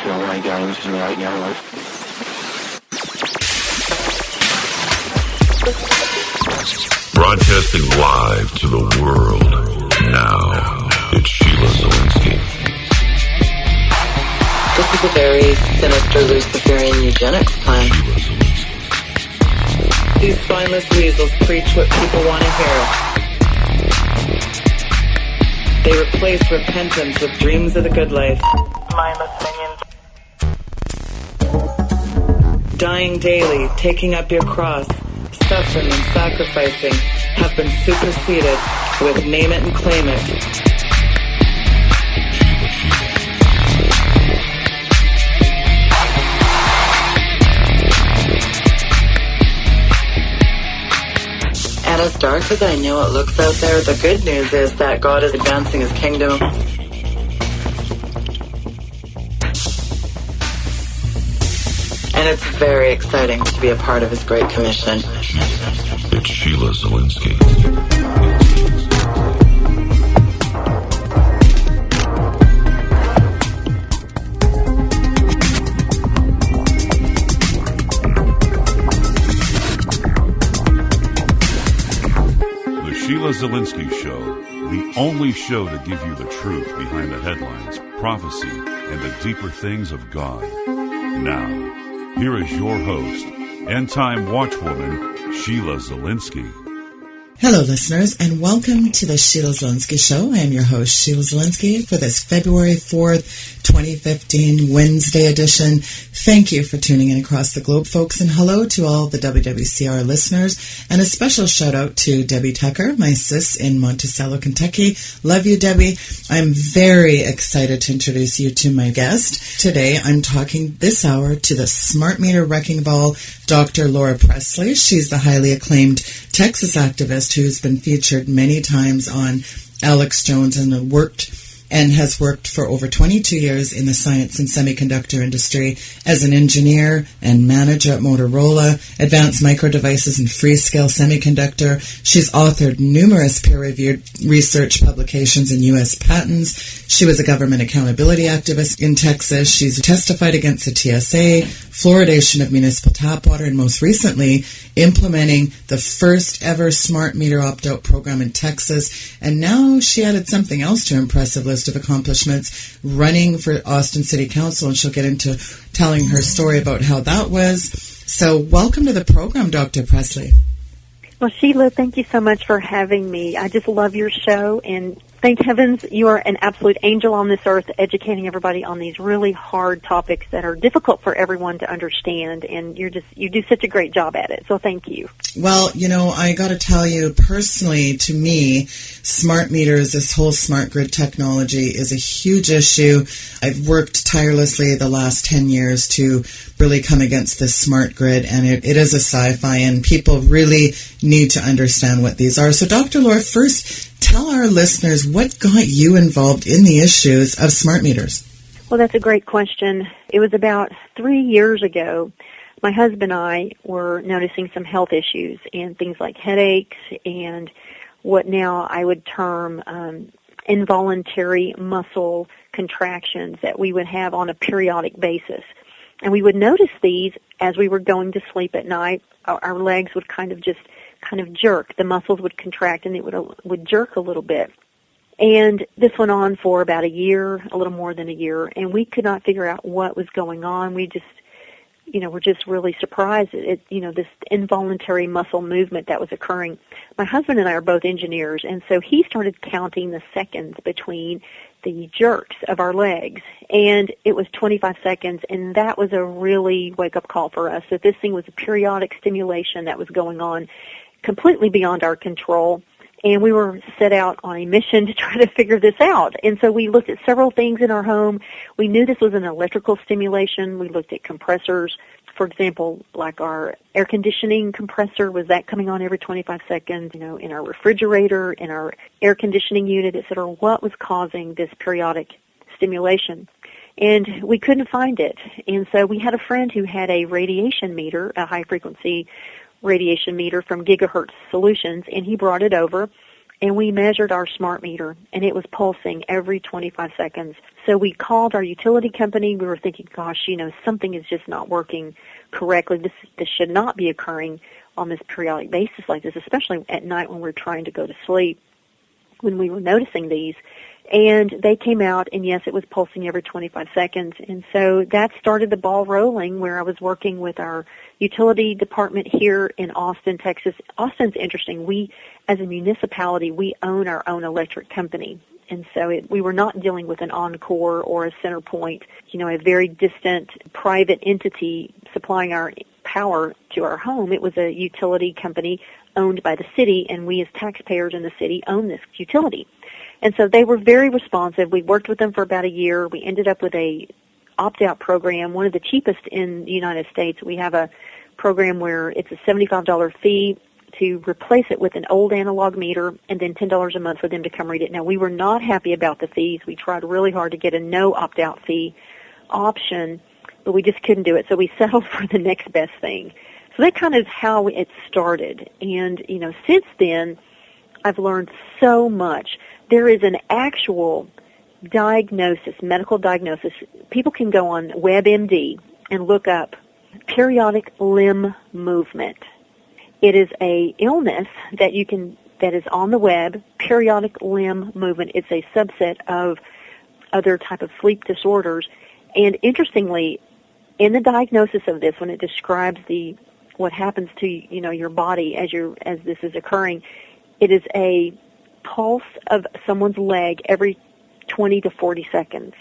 feel right games to me right now. Broadcasting live to the world. Now, it's Sheila Zielinski. This is a very sinister Luciferian eugenics plan. These spineless weasels preach what people want to hear. They replace repentance with dreams of the good life. Mindless minions. Dying daily, taking up your cross, suffering and sacrificing have been superseded with name it and claim it. And as dark as I know it looks out there, the good news is that God is advancing his kingdom. And it's very exciting to be a part of his great commission. It's Sheila Zielinski. The Sheila Zielinski Show, the only show to give you the truth behind the headlines, prophecy, and the deeper things of God. Now, here is your host, end-time watchwoman, Sheila Zielinski. Hello, listeners, and welcome to the Sheila Zielinski Show. I am your host, Sheila Zielinski, for this February 4th, 2015 Wednesday edition. Thank you for tuning in across the globe, folks, and hello to all the WWCR listeners, and a special shout-out to Debbie Tucker, my sis in Monticello, Kentucky. Love you, Debbie. I'm very excited to introduce you to my guest. Today, I'm talking this hour to the smart meter wrecking ball, Dr. Laura Pressley. She's the highly acclaimed Texas activist who's been featured many times on Alex Jones and has worked for over 22 years in the science and semiconductor industry as an engineer and manager at Motorola, Advanced Micro Devices, and Freescale Semiconductor. She's authored numerous peer-reviewed research publications and U.S. patents. She was a government accountability activist in Texas. She's testified against the TSA, fluoridation of municipal tap water, and most recently, implementing the first ever smart meter opt-out program in Texas. And now she added something else to her impressive list of accomplishments, running for Austin City Council, and she'll get into telling her story about how that was. So welcome to the program, Dr. Pressley. Well, Sheila, thank you so much for having me. I just love your show, and thank heavens you are an absolute angel on this earth, educating everybody on these really hard topics that are difficult for everyone to understand, and you do such a great job at it, so thank you. Well, I got to tell you, personally, to me, smart meters, this whole smart grid technology is a huge issue. I've worked tirelessly the last 10 years to really come against this smart grid, and it is a sci-fi, and people really need to understand what these are. So, Dr. Laura, first, tell our listeners what got you involved in the issues of smart meters. Well, that's a great question. It was about 3 years ago. My husband and I were noticing some health issues and things like headaches and what now I would term involuntary muscle contractions that we would have on a periodic basis. And we would notice these as we were going to sleep at night. Our legs would kind of jerk. The muscles would contract and it would jerk a little bit. And this went on for about a year, a little more than a year, and we could not figure out what was going on. We just, were just really surprised at, this involuntary muscle movement that was occurring. My husband and I are both engineers, and so he started counting the seconds between the jerks of our legs, and it was 25 seconds, and that was a really wake-up call for us, that this thing was a periodic stimulation that was going on completely beyond our control, and we were set out on a mission to try to figure this out. And so we looked at several things in our home. We knew this was an electrical stimulation. We looked at compressors. For example, like our air conditioning compressor, was that coming on every 25 seconds? In our refrigerator, in our air conditioning unit, et cetera, what was causing this periodic stimulation? And we couldn't find it. And so we had a friend who had a radiation meter, a high-frequency radiation meter from Gigahertz Solutions, and he brought it over. and we measured our smart meter, and it was pulsing every 25 seconds. So we called our utility company. We were thinking, gosh, something is just not working correctly. This should not be occurring on this periodic basis like this, especially at night when we're trying to go to sleep, when we were noticing these. And they came out, and yes, it was pulsing every 25 seconds. And so that started the ball rolling, where I was working with our utility department here in Austin, Texas. Austin's interesting. We, as a municipality, we own our own electric company. And so we were not dealing with an Encore or a CenterPoint, a very distant private entity supplying our power to our home. It was a utility company owned by the city, and we as taxpayers in the city own this utility. And so they were very responsive. We worked with them for about a year. We ended up with a opt-out program, one of the cheapest in the United States. We have a program where it's a $75 fee to replace it with an old analog meter, and then $10 a month for them to come read it. Now, we were not happy about the fees. We tried really hard to get a no opt-out fee option, but we just couldn't do it. So we settled for the next best thing. So that kind of how it started. And, since then, I've learned so much. There is an actual diagnosis, medical diagnosis. People can go on WebMD and look up periodic limb movement. It is a illness that is on the web, periodic limb movement. It's a subset of other type of sleep disorders. And interestingly, in the diagnosis of this, when it describes what happens to your body as this is occurring, it is a pulse of someone's leg every 20 to 40 seconds.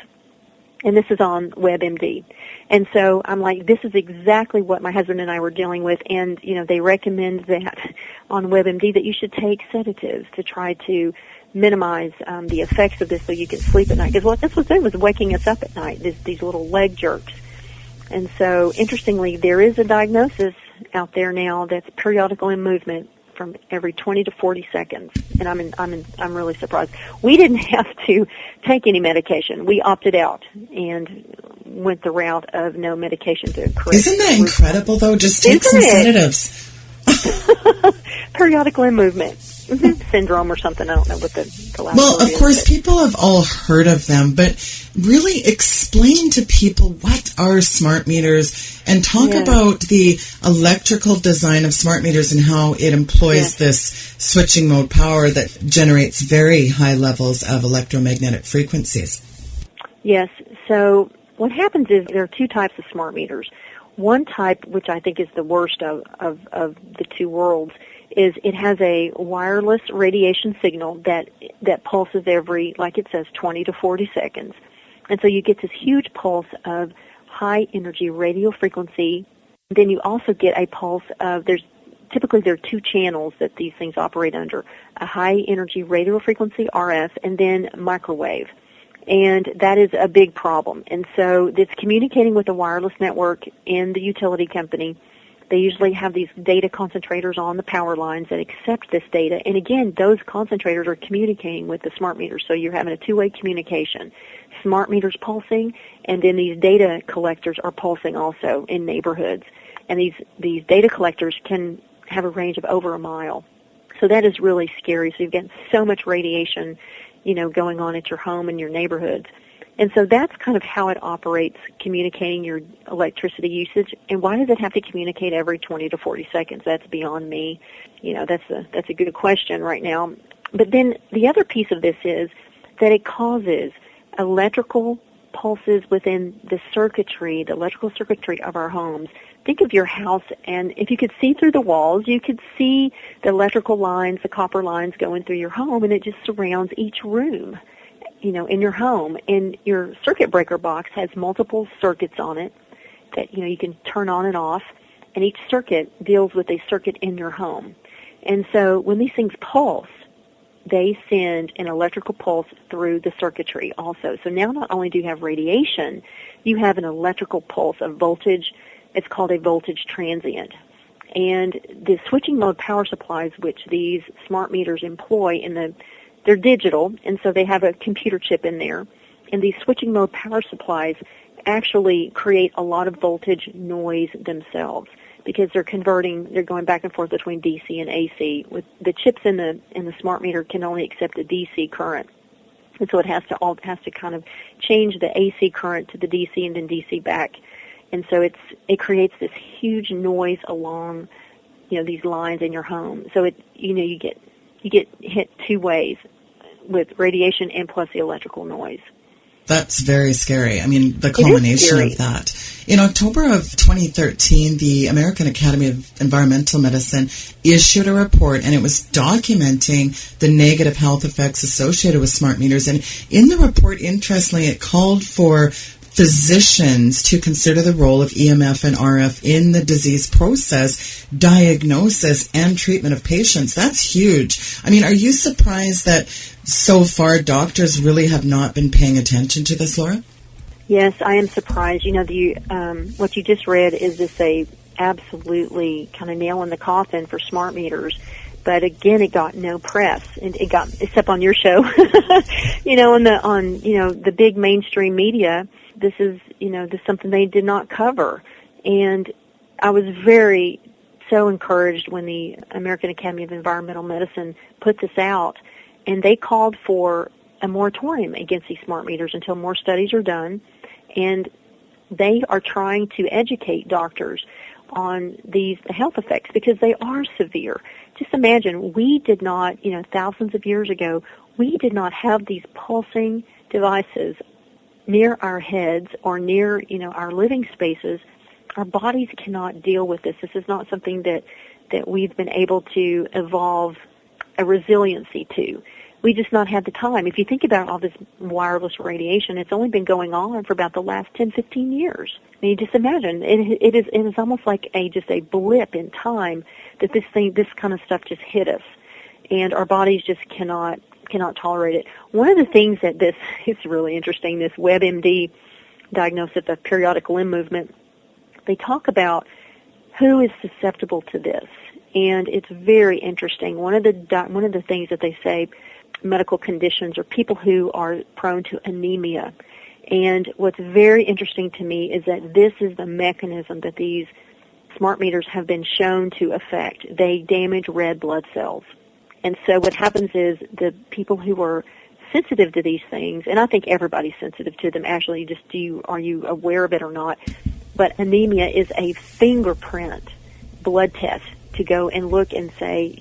And this is on WebMD. And so I'm like, this is exactly what my husband and I were dealing with. And, they recommend that on WebMD that you should take sedatives to try to minimize the effects of this so you can sleep at night. Because what this was doing was waking us up at night, these little leg jerks. And so, interestingly, there is a diagnosis out there now that's periodic limb movement from every 20 to 40 seconds, and I'm really surprised. We didn't have to take any medication. We opted out and went the route of no medication to correct. Isn't that incredible, though? Just take some sedatives. Periodic limb movement syndrome or something. I don't know what the last Well, word of course, is, people have all heard of them, but really explain to people what are smart meters and talk about the electrical design of smart meters and how it employs this switching mode power that generates very high levels of electromagnetic frequencies. Yes. So what happens is there are two types of smart meters. One type, which I think is the worst of the two worlds, is it has a wireless radiation signal that pulses every, like it says, 20 to 40 seconds. And so you get this huge pulse of high energy radio frequency. Then you also get a pulse of, there are two channels that these things operate under, a high energy radio frequency, RF, and then microwave. And that is a big problem. And so it's communicating with the wireless network in the utility company. They usually have these data concentrators on the power lines that accept this data. And again, those concentrators are communicating with the smart meters. So you're having a two-way communication. Smart meters pulsing, and then these data collectors are pulsing also in neighborhoods. And these data collectors can have a range of over a mile. So that is really scary. So you've got so much radiation, going on at your home and your neighborhoods. And so that's kind of how it operates, communicating your electricity usage. And why does it have to communicate every 20 to 40 seconds? That's beyond me. That's a good question right now. But then the other piece of this is that it causes electrical pulses within the electrical circuitry of our homes. Think of your house, and if you could see through the walls, you could see the electrical lines, the copper lines going through your home, and it just surrounds each room. In your home. And your circuit breaker box has multiple circuits on it that, you can turn on and off, and each circuit deals with a circuit in your home. And so when these things pulse, they send an electrical pulse through the circuitry also. So now not only do you have radiation, you have an electrical pulse of voltage. It's called a voltage transient. And the switching mode power supplies, which these smart meters employ they're digital, and so they have a computer chip in there. And these switching mode power supplies actually create a lot of voltage noise themselves. because they're going back and forth between DC and AC. With the chips in the smart meter can only accept a DC current. And so it has to kind of change the AC current to the DC and then DC back. And so it creates this huge noise along, these lines in your home. So you get hit two ways with radiation and plus the electrical noise. That's very scary. I mean, the culmination of that. In October of 2013, the American Academy of Environmental Medicine issued a report, and it was documenting the negative health effects associated with smart meters. And in the report, interestingly, it called for physicians to consider the role of EMF and RF in the disease process, diagnosis, and treatment of patients. That's huge. I mean, are you surprised that so far doctors really have not been paying attention to this, Laura? Yes, I am surprised. What you just read is just a absolutely kind of nail in the coffin for smart meters. But again, it got no press, and it got except on your show, on the big mainstream media. This is something they did not cover, and I was so encouraged when the American Academy of Environmental Medicine put this out, and they called for a moratorium against these smart meters until more studies are done, and they are trying to educate doctors on the health effects because they are severe. Just imagine, we did not, thousands of years ago, we did not have these pulsing devices near our heads or near, our living spaces. Our bodies cannot deal with this. This is not something that we've been able to evolve a resiliency to. We just not had the time. If you think about all this wireless radiation, it's only been going on for about the last 10, 15 years. I mean, just imagine. It is almost like just a blip in time that this kind of stuff just hit us, and our bodies just cannot tolerate it. One of the things that it's really interesting, this WebMD diagnosis of periodic limb movement, they talk about who is susceptible to this, and it's very interesting. One of the things that they say, medical conditions, or people who are prone to anemia. And what's very interesting to me is that this is the mechanism that these smart meters have been shown to affect. They damage red blood cells. And so what happens is the people who are sensitive to these things, and I think everybody's sensitive to them, actually, are you aware of it or not? But anemia is a fingerprint blood test to go and look and say,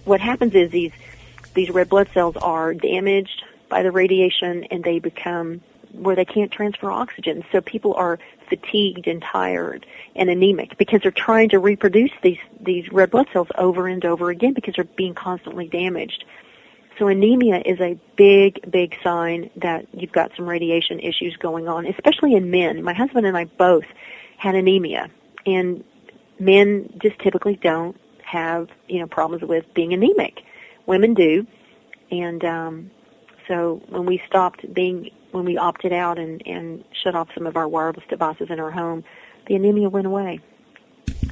what happens is these red blood cells are damaged by the radiation, and they become where they can't transfer oxygen. So people are fatigued and tired and anemic because they're trying to reproduce these red blood cells over and over again because they're being constantly damaged. So anemia is a big, big sign that you've got some radiation issues going on, especially in men. My husband and I both had anemia, and men just typically don't have, problems with being anemic. Women do, and so when we opted out and shut off some of our wireless devices in our home, the anemia went away.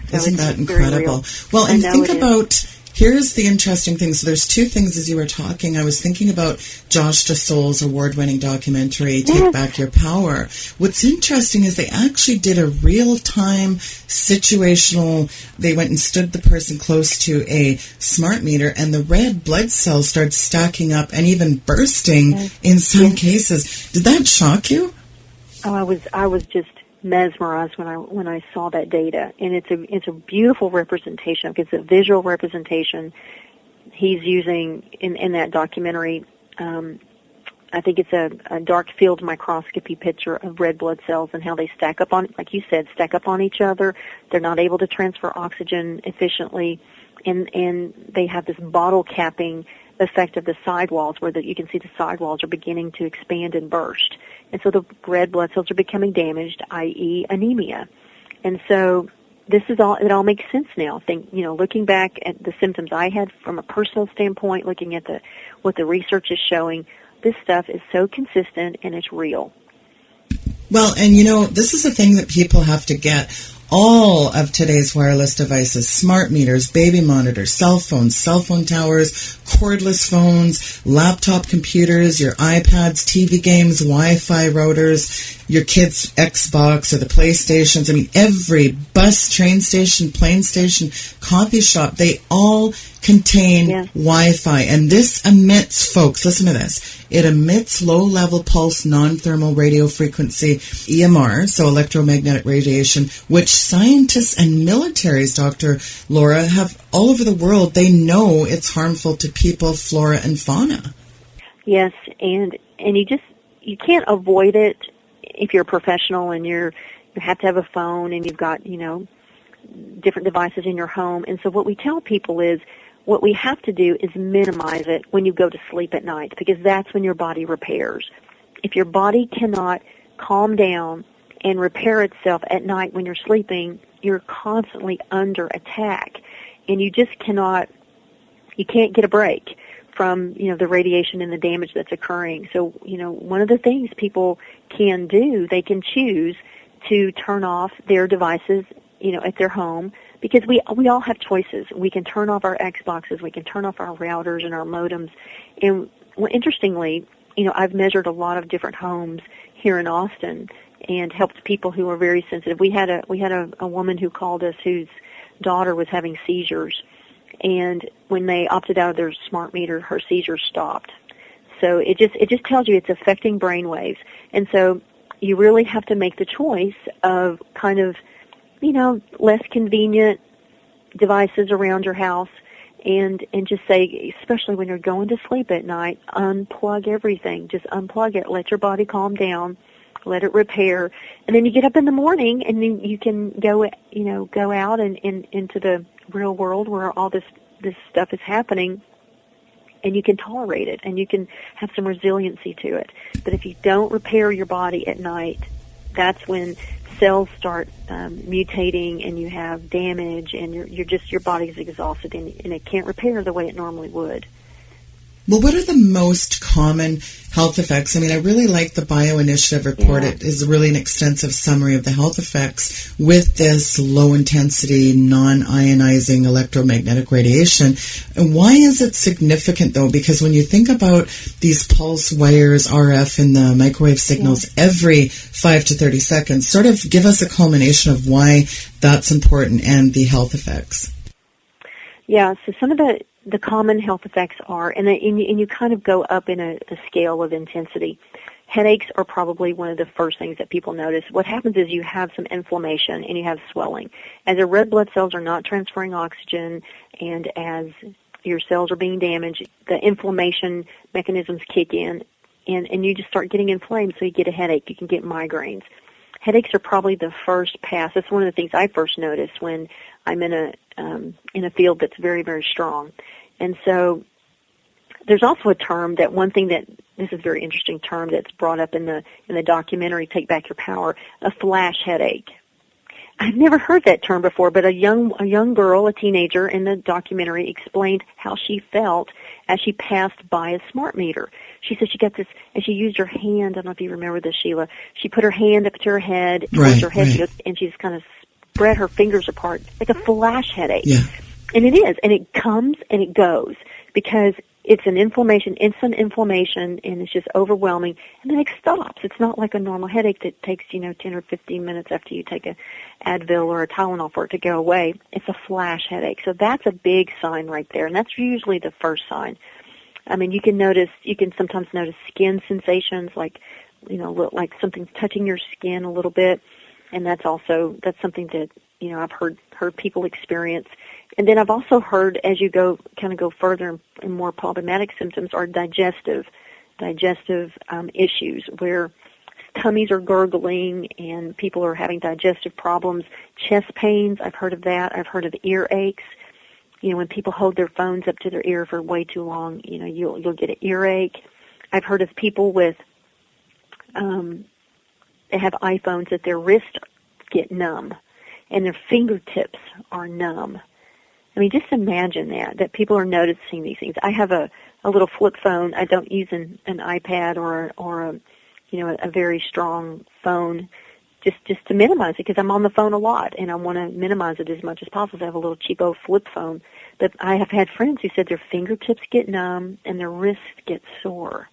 So isn't that incredible? Well, and think about, here's the interesting thing. So there's two things as you were talking. I was thinking about Josh DeSole's award-winning documentary, Take Back Your Power. What's interesting is they actually did a real-time situational, they went and stood the person close to a smart meter, and the red blood cells started stacking up and even bursting in some cases. Did that shock you? Oh, I was just mesmerized when I saw that data, and it's a beautiful representation. It's a visual representation he's using in that documentary. I think it's a dark field microscopy picture of red blood cells and how they stack up on, like you said, stack up on each other. They're not able to transfer oxygen efficiently, and they have this bottle capping effect of the sidewalls where you can see the sidewalls are beginning to expand and burst. And so the red blood cells are becoming damaged, i.e. anemia. And so it all makes sense now. Looking back at the symptoms I had from a personal standpoint, looking at what the research is showing, this stuff is so consistent and it's real. Well, and this is a thing that people have to get. all of today's wireless devices, smart meters, baby monitors, cell phones, cell phone towers, cordless phones, laptop computers, your iPads, TV games, Wi-Fi routers, your kids' Xbox or the PlayStations. I mean, every bus, train station, plane station, coffee shop, they all contain Wi-Fi. And this emits, folks, listen to this, it emits low-level pulse non-thermal radio frequency, EMR, so electromagnetic radiation, which scientists and militaries, Dr. Laura, have all over the world. They know it's harmful to people, flora, and fauna. Yes, and you can't avoid it if you're a professional and you have to have a phone and you've got, different devices in your home. And so what we tell people is what we have to do is minimize it when you go to sleep at night, because that's when your body repairs. If your body cannot calm down and repair itself at night when you're sleeping, you're constantly under attack. And you just can't get a break from, the radiation and the damage that's occurring. So, one of the things people can do, they can choose to turn off their devices, at their home, because we all have choices. We can turn off our Xboxes, we can turn off our routers and our modems. And interestingly, I've measured a lot of different homes here in Austin and helped people who are very sensitive. We had a woman who called us whose daughter was having seizures, and when they opted out of their smart meter, her seizures stopped. So it just tells you it's affecting brain waves. And so you really have to make the choice of kind of, less convenient devices around your house, and just say, especially when you're going to sleep at night, unplug everything. Just unplug it. Let your body calm down. Let it repair. And then you get up in the morning and then you can go out and into the real world where all this stuff is happening, and you can tolerate it and you can have some resiliency to it. But if you don't repair your body at night, that's when cells start mutating and you have damage, and your body's exhausted and it can't repair the way it normally would. Well, what are the most common health effects? I mean, I really like the Bio Initiative report. Yeah. It is really an extensive summary of the health effects with this low-intensity, non-ionizing electromagnetic radiation. And why is it significant, though? Because when you think about these pulse wires, RF, and the microwave signals every 5 to 30 seconds, sort of give us a culmination of why that's important and the health effects. Yeah, so some of the common health effects are, and you kind of go up in a scale of intensity. Headaches are probably one of the first things that people notice. What happens is you have some inflammation and you have swelling. As the red blood cells are not transferring oxygen, and as your cells are being damaged, the inflammation mechanisms kick in, and you just start getting inflamed, so you get a headache. You can get migraines. Headaches are probably the first pass. That's one of the things I first notice when I'm in a field that's very, very strong. And so there's also a term this is a very interesting term that's brought up in the documentary Take Back Your Power, a flash headache. I've never heard that term before, but a young girl, a teenager in the documentary, explained how she felt as she passed by a smart meter. She said she got this, and she used her hand. I don't know if you remember this, Sheila. She put her hand up to her head, towards her head, and she just kind of spread her fingers apart, like a flash headache. Yeah. And it is, and it comes and it goes, because it's an instant inflammation, and it's just overwhelming, and then it stops. It's not like a normal headache that takes, 10 or 15 minutes after you take a Advil or a Tylenol for it to go away. It's a flash headache. So that's a big sign right there, and that's usually the first sign. I mean, you can sometimes notice skin sensations, like something's touching your skin a little bit, and that's something that, I've heard people experience. And then I've also heard, as you go further and more problematic symptoms, are digestive issues, where tummies are gurgling and people are having digestive problems. Chest pains, I've heard of that. I've heard of earaches. When people hold their phones up to their ear for way too long, you'll get an earache. I've heard of people with, they have iPhones that their wrists get numb and their fingertips are numb. I mean, just imagine that people are noticing these things. I have a little flip phone. I don't use an iPad or a very strong phone. just to minimize it, because I'm on the phone a lot, and I want to minimize it as much as possible. I have a little cheapo flip phone, but I have had friends who said their fingertips get numb and their wrists get sore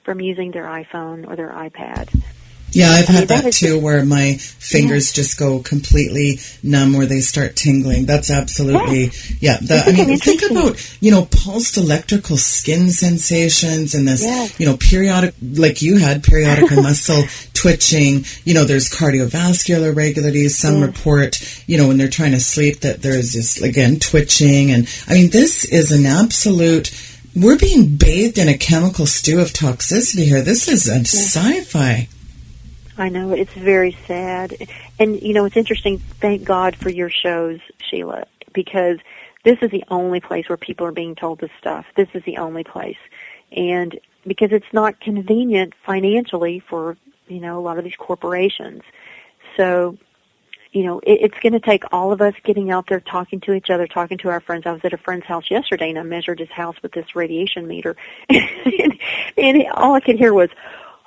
from using their iPhone or their iPad. Yeah, I've had that too, where my fingers just go completely numb, or they start tingling. That's absolutely, think about, pulsed electrical skin sensations and this, periodic, like you had, periodical muscle twitching. There's cardiovascular irregularities. Some report, when they're trying to sleep, that there's this, again, twitching. And, this is an absolute... We're being bathed in a chemical stew of toxicity here. This is a sci-fi. I know, it's very sad. And, it's interesting, thank God for your shows, Sheila, because this is the only place where people are being told this stuff. This is the only place. And because it's not convenient financially for, a lot of these corporations. So, it's going to take all of us getting out there, talking to each other, talking to our friends. I was at a friend's house yesterday, and I measured his house with this radiation meter. and all I could hear was,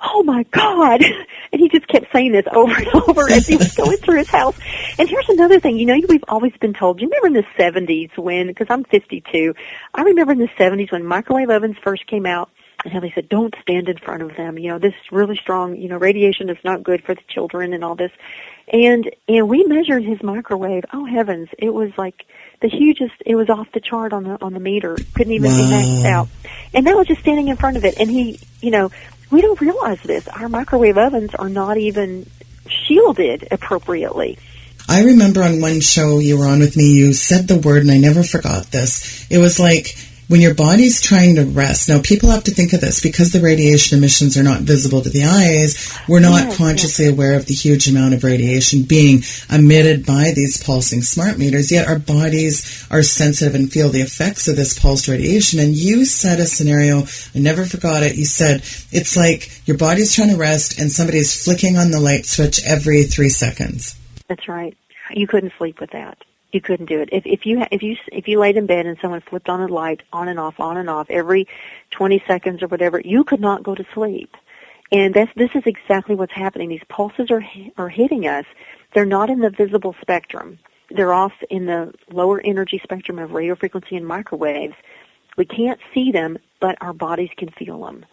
"Oh my God!" And he just kept saying this over and over as he was going through his house. And here's another thing. We've always been told, you remember in the 70s because I'm 52, I remember in the 70s when microwave ovens first came out, and how they said, don't stand in front of them. This really strong, radiation is not good for the children and all this. And we measured his microwave. Oh heavens. It was like the hugest, it was off the chart on the meter. Couldn't even be maxed out. And that was just standing in front of it. And he, we don't realize this. Our microwave ovens are not even shielded appropriately. I remember on one show you were on with me, you said the word, and I never forgot this. It was like, when your body's trying to rest. Now, people have to think of this, because the radiation emissions are not visible to the eyes, we're not consciously aware of the huge amount of radiation being emitted by these pulsing smart meters, yet our bodies are sensitive and feel the effects of this pulsed radiation. And you said a scenario, I never forgot it, you said, it's like your body's trying to rest and somebody's flicking on the light switch every 3 seconds. That's right. You couldn't sleep with that. You couldn't do it. If you laid in bed and someone flipped on a light on and off every 20 seconds or whatever, you could not go to sleep. And this is exactly what's happening. These pulses are hitting us. They're not in the visible spectrum. They're off in the lower energy spectrum of radio frequency and microwaves. We can't see them, but our bodies can feel them.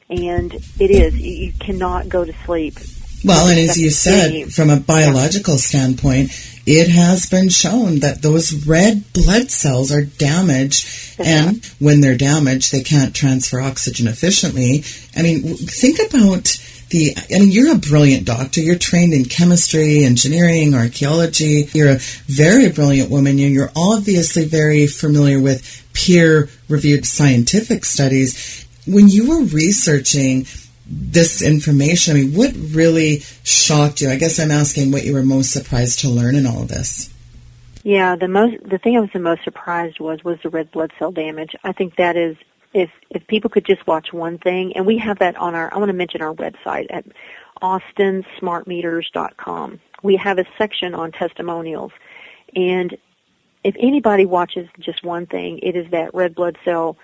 And you cannot go to sleep. Well, and as you said, from a biological standpoint, it has been shown that those red blood cells are damaged, and when they're damaged, they can't transfer oxygen efficiently. Think about you're a brilliant doctor. You're trained in chemistry, engineering, archaeology. You're a very brilliant woman. You're obviously very familiar with peer-reviewed scientific studies. When you were researching this information, what really shocked you? I guess I'm asking what you were most surprised to learn in all of this. Yeah, the thing I was the most surprised was the red blood cell damage. I think that is, if people could just watch one thing, and we have that on I want to mention our website at austonsmartmeters.com. We have a section on testimonials, and if anybody watches just one thing, it is that red blood cell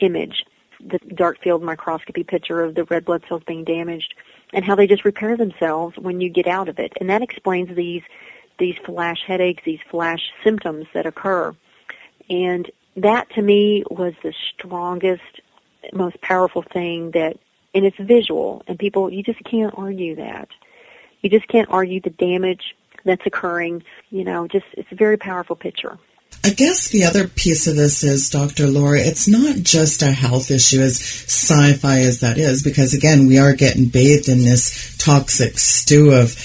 image, the dark field microscopy picture of the red blood cells being damaged, and how they just repair themselves when you get out of it. And that explains these flash headaches, these flash symptoms that occur. And that, to me, was the strongest, most powerful thing and it's visual, and people, you just can't argue that. You just can't argue the damage that's occurring. It's a very powerful picture. I guess the other piece of this is, Dr. Laura, it's not just a health issue, as sci-fi as that is, because, again, we are getting bathed in this toxic stew of,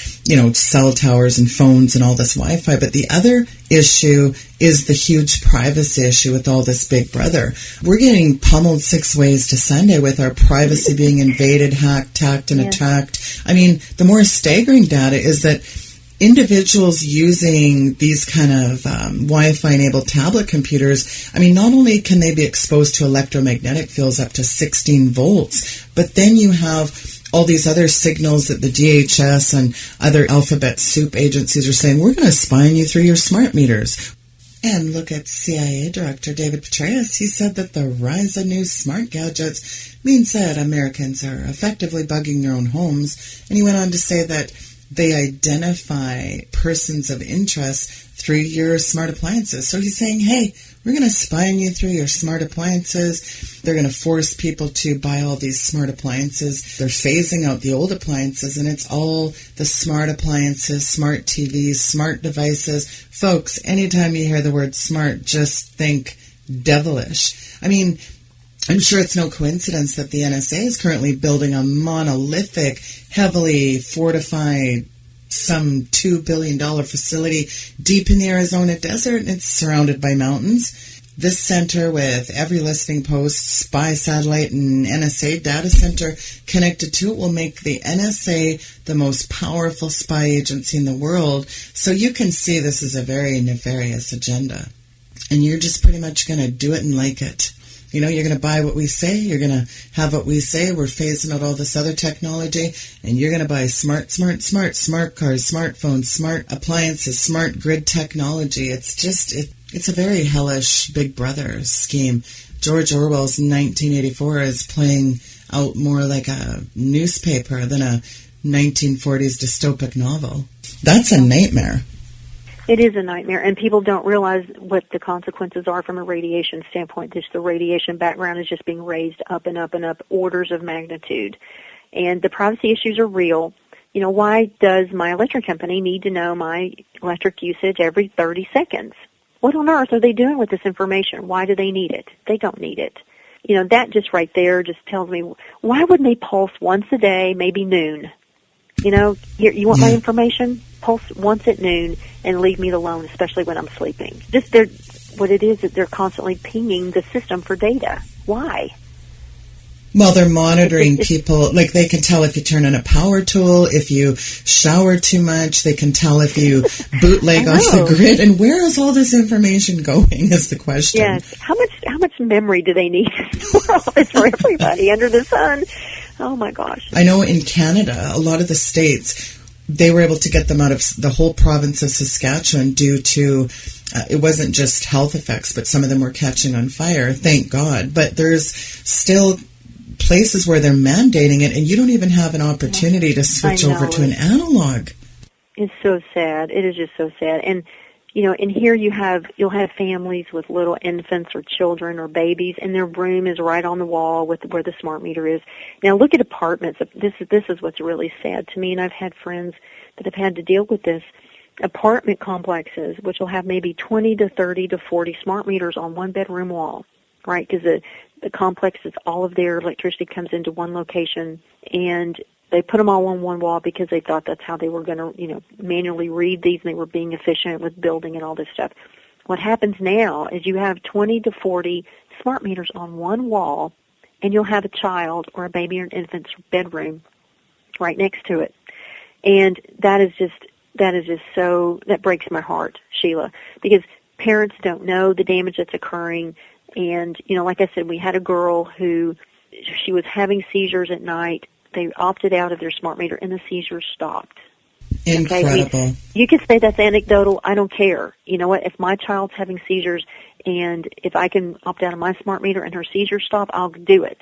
cell towers and phones and all this Wi-Fi. But the other issue is the huge privacy issue with all this Big Brother. We're getting pummeled 6 ways to Sunday with our privacy being invaded, hacked, and attacked. The more staggering data is that individuals using these kind of Wi-Fi-enabled tablet computers, not only can they be exposed to electromagnetic fields up to 16 volts, but then you have all these other signals that the DHS and other alphabet soup agencies are saying, we're going to spy on you through your smart meters. And look at CIA Director David Petraeus. He said that the rise of new smart gadgets means that Americans are effectively bugging their own homes. And he went on to say that they identify persons of interest through your smart appliances. So he's saying, hey, we're going to spy on you through your smart appliances. They're going to force people to buy all these smart appliances. They're phasing out the old appliances, and it's all the smart appliances, smart TVs, smart devices. Folks, anytime you hear the word smart, just think devilish. I mean, I'm sure it's no coincidence that the NSA is currently building a monolithic, heavily fortified, some $2 billion facility deep in the Arizona desert, and it's surrounded by mountains. This center, with every listening post, spy satellite, and NSA data center connected to it, will make the NSA the most powerful spy agency in the world. So you can see this is a very nefarious agenda. And you're just pretty much going to do it and like it. You know, you're going to buy what we say. You're going to have what we say. We're phasing out all this other technology. And you're going to buy smart cars, smartphones, smart appliances, smart grid technology. It's just, it's a very hellish Big Brother scheme. George Orwell's 1984 is playing out more like a newspaper than a 1940s dystopic novel. That's a nightmare. It is a nightmare, and people don't realize what the consequences are from a radiation standpoint. Just the radiation background is just being raised up and up and up, orders of magnitude. And the privacy issues are real. You know, why does my electric company need to know my electric usage every 30 seconds? What on earth are they doing with this information? Why do they need it? They don't need it. You know, that just right there just tells me, why wouldn't they pulse once a day, maybe noon? You know, you want my information? Pulse once at noon and leave me alone, especially when I'm sleeping. Just what it is that they're constantly pinging the system for data. Why? Well, they're monitoring people. Like, they can tell if you turn on a power tool, if you shower too much. They can tell if you bootleg off the grid. And where is all this information going is the question. Yes. How much memory do they need for everybody under the sun? Oh, my gosh. I know in Canada, a lot of the states, they were able to get them out of the whole province of Saskatchewan due to, it wasn't just health effects, but some of them were catching on fire, thank God. But there's still places where they're mandating it, and you don't even have an opportunity to switch over to an analog. It's so sad. It is just so sad. And, you know, and here you'll have families with little infants or children or babies, and their room is right on the wall with where the smart meter is. Now look at apartments. This is what's really sad to me, and I've had friends that have had to deal with this. Apartment complexes, which will have maybe 20 to 30 to 40 smart meters on one bedroom wall, right? Because the complex is all of their electricity comes into one location, and they put them all on one wall because they thought that's how they were going to, you know, manually read these, and they were being efficient with building and all this stuff. What happens now is you have 20 to 40 smart meters on one wall, and you'll have a child or a baby or an infant's bedroom right next to it. And that breaks my heart, Sheila, because parents don't know the damage that's occurring. And, you know, like I said, we had a girl who, she was having seizures at night. They opted out of their smart meter, and the seizures stopped. Incredible. Okay? I mean, you can say that's anecdotal. I don't care. You know what? If my child's having seizures, and if I can opt out of my smart meter and her seizures stop, I'll do it.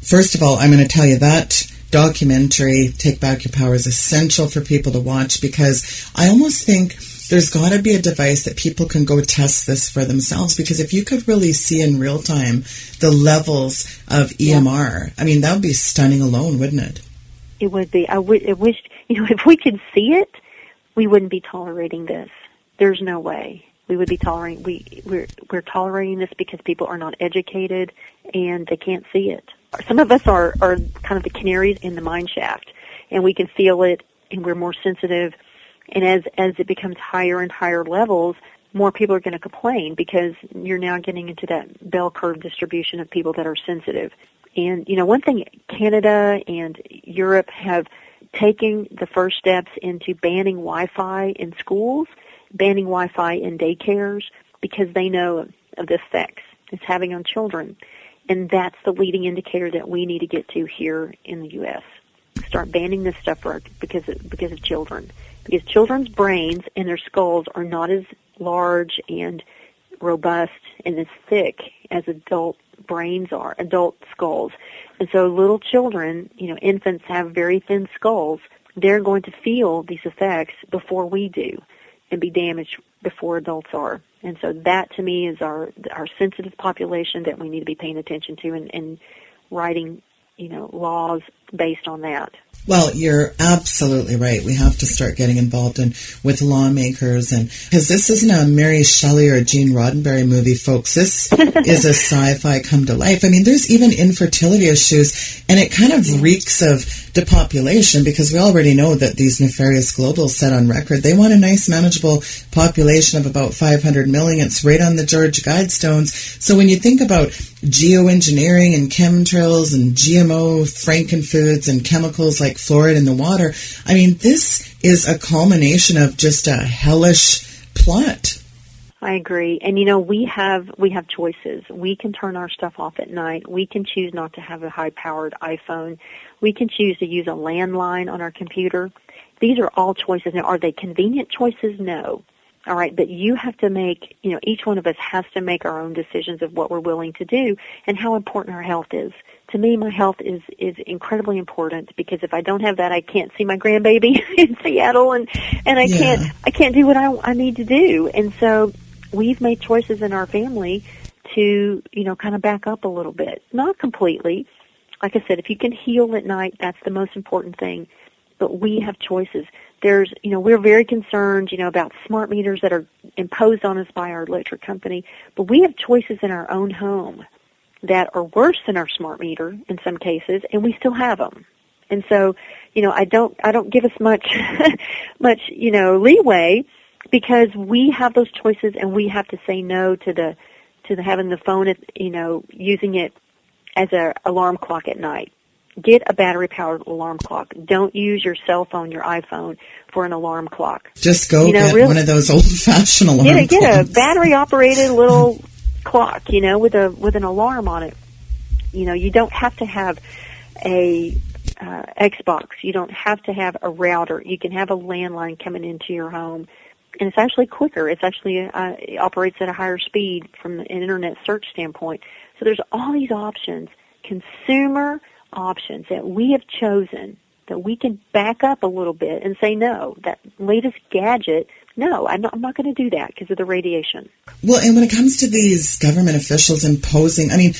First of all, I'm going to tell you that documentary, Take Back Your Power, is essential for people to watch, because I almost think there's got to be a device that people can go test this for themselves, because if you could really see in real time the levels of EMR, I mean, that would be stunning alone, wouldn't it? It would be. I wish, you know, if we could see it, we wouldn't be tolerating this. There's no way we would be tolerating. We're tolerating this because people are not educated and they can't see it. Some of us are kind of the canaries in the mine shaft, and we can feel it, and we're more sensitive. And as it becomes higher and higher levels, more people are going to complain, because you're now getting into that bell curve distribution of people that are sensitive. And, you know, one thing, Canada and Europe have taken the first steps into banning Wi-Fi in schools, banning Wi-Fi in daycares, because they know of the effects it's having on children. And that's the leading indicator that we need to get to here in the U.S. Start banning this stuff because of children. Because children's brains and their skulls are not as large and robust and as thick as adult brains are, adult skulls. And so little children, you know, infants have very thin skulls. they're going to feel these effects before we do and be damaged before adults are. And so that, to me, is our sensitive population that we need to be paying attention to and writing, laws based on that. Well, you're absolutely right. We have to start getting involved with lawmakers, and because this isn't a Mary Shelley or a Gene Roddenberry movie, folks. This is a sci-fi come to life. I mean, there's even infertility issues, and it kind of reeks of depopulation, because we already know that these nefarious globals set on record, they want a nice, manageable population of about 500 million. It's right on the George Guidestones. So when you think about geoengineering and chemtrails and GMO frankenfoods and chemicals like fluoride in the water, I mean, this is a culmination of just a hellish plot. I agree. And, we have choices. We can turn our stuff off at night. We can choose not to have a high-powered iPhone. We can choose to use a landline on our computer. These are all choices. Now, are they convenient choices? No. All right, but you have to make, each one of us has to make our own decisions of what we're willing to do and how important our health is. To me, my health is incredibly important, because if I don't have that, I can't see my grandbaby in Seattle, and I can't do what I need to do. And so we've made choices in our family to, kind of back up a little bit. Not completely. Like I said, if you can heal at night, that's the most important thing. But we have choices. There's, we're very concerned, about smart meters that are imposed on us by our electric company. But we have choices in our own home that are worse than our smart meter in some cases, and we still have them. And so, I don't give us much, leeway, because we have those choices, and we have to say no to having the phone, using it as an alarm clock at night. Get a battery-powered alarm clock. Don't use your cell phone, your iPhone, for an alarm clock. Just go get one of those old-fashioned alarm clocks. Get a battery-operated little clock, with an alarm on it. You don't have to have a Xbox. You don't have to have a router. You can have a landline coming into your home, and it's actually quicker. It's actually it operates at a higher speed from an internet search standpoint. So there's all these options, consumer options that we have chosen, that we can back up a little bit and say, no, that latest gadget, no, I'm not going to do that because of the radiation. Well, and when it comes to these government officials imposing, I mean,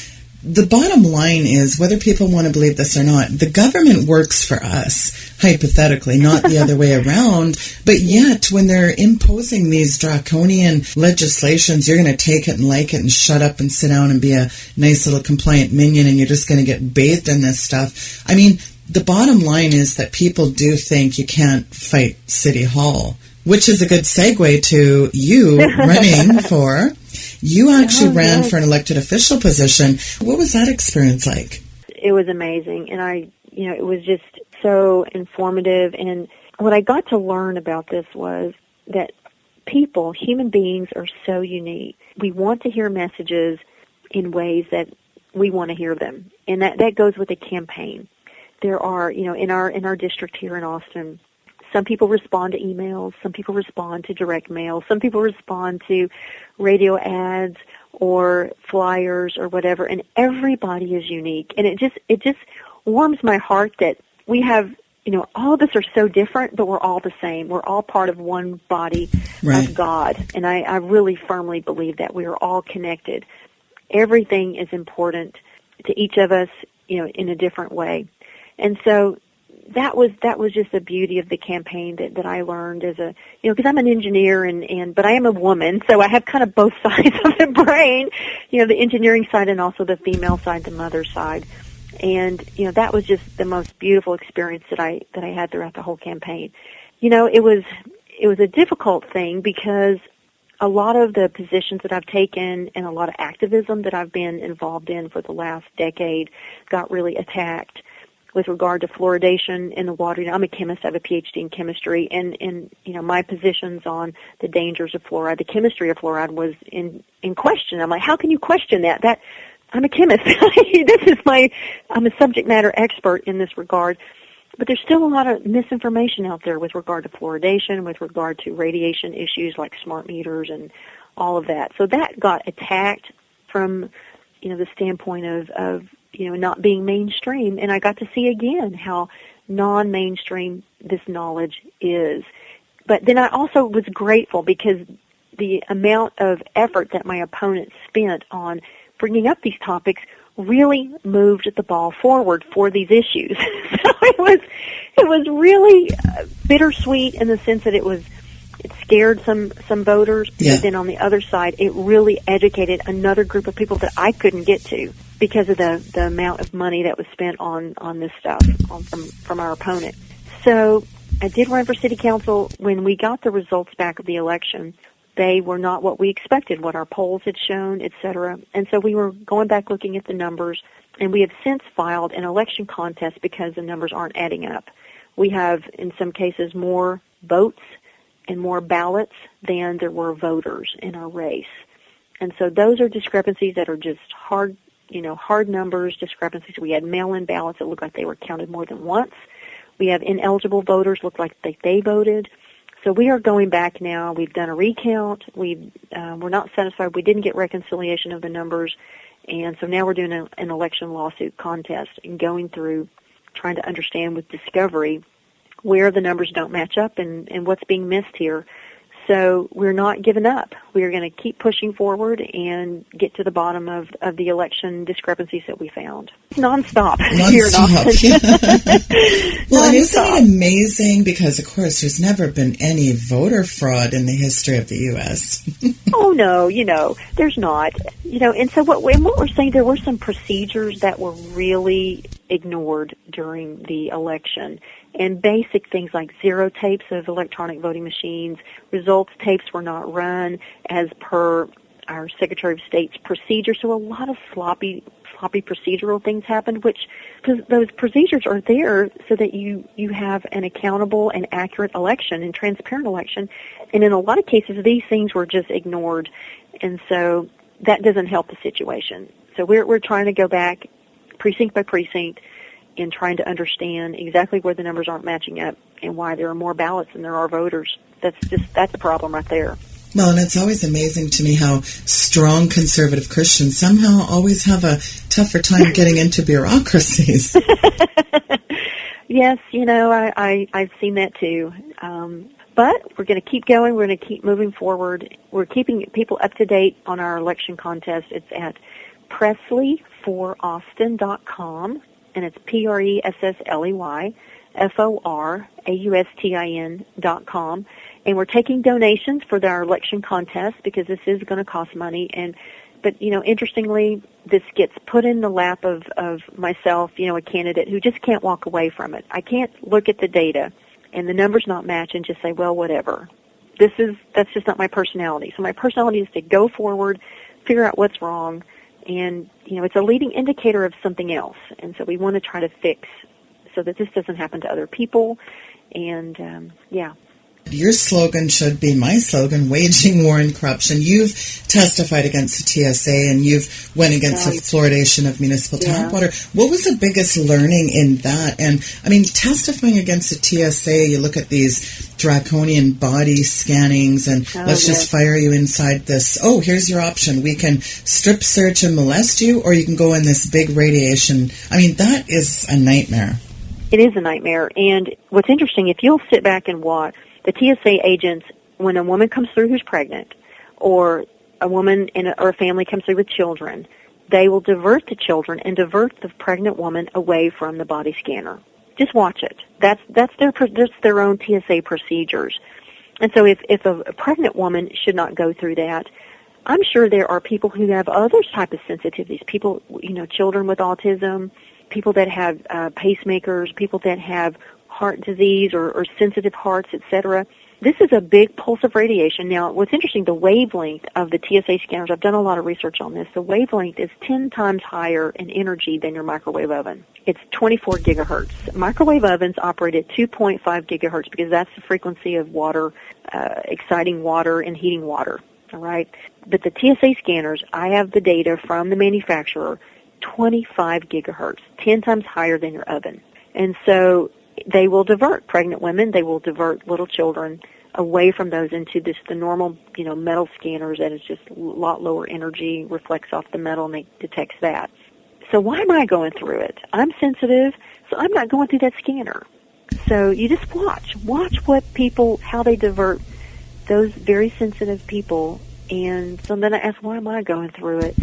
the bottom line is, whether people want to believe this or not, the government works for us, hypothetically, not the other way around. But yet, when they're imposing these draconian legislations, you're going to take it and like it and shut up and sit down and be a nice little compliant minion, and you're just going to get bathed in this stuff. I mean, the bottom line is that people do think you can't fight City Hall, which is a good segue to you running for... You actually ran for an elected official position. What was that experience like? It was amazing, and it was just so informative. And what I got to learn about this was that human beings, are so unique. We want to hear messages in ways that we want to hear them, and that goes with a campaign. There are, in our district here in Austin, some people respond to emails, some people respond to direct mail, some people respond to radio ads or flyers or whatever, and everybody is unique. And it just warms my heart that we have, all of us are so different, but we're all the same. We're all part of one body of God. And I really firmly believe that we are all connected. Everything is important to each of us, in a different way. And so that was just the beauty of the campaign that I learned as because I'm an engineer but I am a woman, so I have kind of both sides of the brain, the engineering side and also the female side, the mother side. And, that was just the most beautiful experience that I had throughout the whole campaign. It was a difficult thing, because a lot of the positions that I've taken and a lot of activism that I've been involved in for the last decade got really attacked with regard to fluoridation in the water. I'm a chemist. I have a PhD in chemistry, and my positions on the dangers of fluoride, the chemistry of fluoride, was in question. I'm like, how can you question that? I'm a chemist. I'm a subject matter expert in this regard. But there's still a lot of misinformation out there with regard to fluoridation, with regard to radiation issues like smart meters and all of that. So that got attacked from, the standpoint of not being mainstream, and I got to see again how non-mainstream this knowledge is. But then I also was grateful because the amount of effort that my opponent spent on bringing up these topics really moved the ball forward for these issues. So it was really bittersweet in the sense that it scared some voters, but then on the other side, it really educated another group of people that I couldn't get to because of the amount of money that was spent on this stuff from our opponent. So I did run for city council. When we got the results back of the election, they were not what we expected, what our polls had shown, et cetera. And so we were going back looking at the numbers, and we have since filed an election contest because the numbers aren't adding up. We have, in some cases, more votes and more ballots than there were voters in our race. And so those are discrepancies that are just hard numbers, discrepancies. We had mail-in ballots that looked like they were counted more than once. We have ineligible voters look like they voted. So we are going back now. We've done a recount. We're not satisfied. We didn't get reconciliation of the numbers. And so now we're doing an election lawsuit contest and going through trying to understand with discovery where the numbers don't match up and what's being missed here. So we're not giving up. We're going to keep pushing forward and get to the bottom of the election discrepancies that we found. Nonstop. Well, and isn't it amazing? Because, of course, there's never been any voter fraud in the history of the U.S. Oh, no, there's not. And so what we're saying, there were some procedures that were really ignored during the election. And basic things like zero tapes of electronic voting machines, results tapes were not run as per our Secretary of State's procedure. So a lot of sloppy procedural things happened, which those procedures are there so that you have an accountable and accurate election and transparent election. And in a lot of cases, these things were just ignored. And so that doesn't help the situation. So we're trying to go back precinct by precinct in trying to understand exactly where the numbers aren't matching up and why there are more ballots than there are voters. That's a problem right there. Well, and it's always amazing to me how strong conservative Christians somehow always have a tougher time getting into bureaucracies. Yes, I've seen that too. But we're going to keep going. We're going to keep moving forward. We're keeping people up to date on our election contest. It's at PressleyForAustin.com. And it's PressleyForAustin.com. And we're taking donations for our election contest because this is going to cost money. But interestingly, this gets put in the lap of myself, a candidate who just can't walk away from it. I can't look at the data and the numbers not match and just say, well, whatever. That's just not my personality. So my personality is to go forward, figure out what's wrong, and, it's a leading indicator of something else. And so we want to try to fix so that this doesn't happen to other people. And, Your slogan should be my slogan, waging war and corruption. You've testified against the TSA and you've went against the fluoridation of municipal tap water. What was the biggest learning in that? And, testifying against the TSA, you look at these draconian body scannings and let's just fire you inside this. Oh, here's your option. We can strip search and molest you, or you can go in this big radiation. That is a nightmare. It is a nightmare. And what's interesting, if you'll sit back and watch, the TSA agents, when a woman comes through who's pregnant, or a woman or a family comes through with children, they will divert the children and divert the pregnant woman away from the body scanner. Just watch it. That's their own TSA procedures. And so if a pregnant woman should not go through that, I'm sure there are people who have other type of sensitivities. People, children with autism, people that have pacemakers, people that have heart disease or sensitive hearts, etc. This is a big pulse of radiation. Now, what's interesting, the wavelength of the TSA scanners, I've done a lot of research on this, the wavelength is 10 times higher in energy than your microwave oven. It's 24 gigahertz. Microwave ovens operate at 2.5 gigahertz because that's the frequency of water, exciting water and heating water, all right? But the TSA scanners, I have the data from the manufacturer, 25 gigahertz, 10 times higher than your oven. And so they will divert pregnant women, they will divert little children away from those into the normal, metal scanners that is just a lot lower energy, reflects off the metal, and it detects that. So why am I going through it? I'm sensitive, so I'm not going through that scanner. so you just watch what people, how they divert those very sensitive people. And so then I ask, why am I going through it?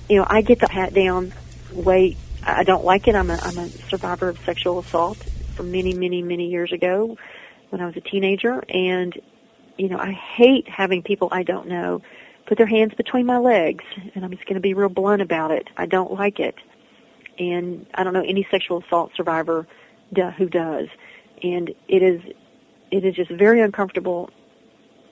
I get the pat down way. I don't like it. I'm a survivor of sexual assault from many, many, many years ago when I was a teenager. And, I hate having people I don't know put their hands between my legs. And I'm just going to be real blunt about it. I don't like it. And I don't know any sexual assault survivor who does. And it is just very uncomfortable,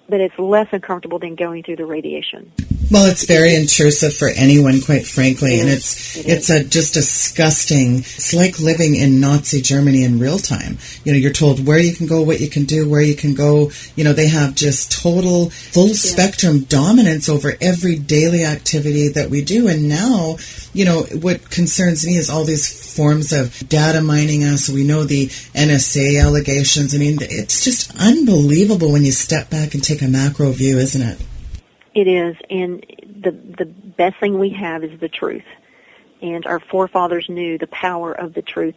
but it's less uncomfortable than going through the radiation. Well, it's very intrusive for anyone, quite frankly, and it's just disgusting. It's like living in Nazi Germany in real time. You're told where you can go, what you can do, where you can go. They have just total, full spectrum dominance over every daily activity that we do. And now, what concerns me is all these forms of data mining us. We know the NSA allegations. I mean, it's just unbelievable when you step back and take a macro view, isn't it? It is, and the best thing we have is the truth. And our forefathers knew the power of the truth.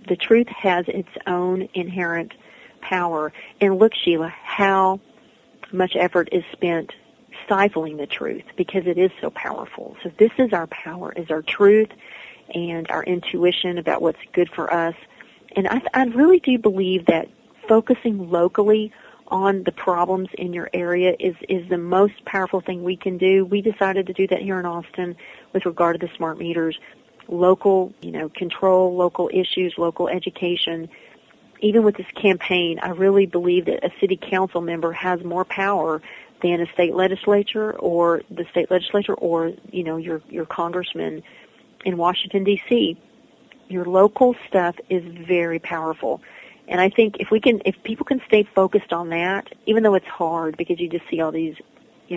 The truth has its own inherent power. And look, Sheila, how much effort is spent stifling the truth because it is so powerful. So this is our power, is our truth and our intuition about what's good for us. And I really do believe that focusing locally on the problems in your area is the most powerful thing we can do. We decided to do that here in Austin with regard to the smart meters. Local, control, local issues, local education. Even with this campaign, I really believe that a city council member has more power than a state legislature or the state legislature or, your congressman in Washington, D.C. Your local stuff is very powerful. And I think if people can stay focused on that, even though it's hard because you just see all these,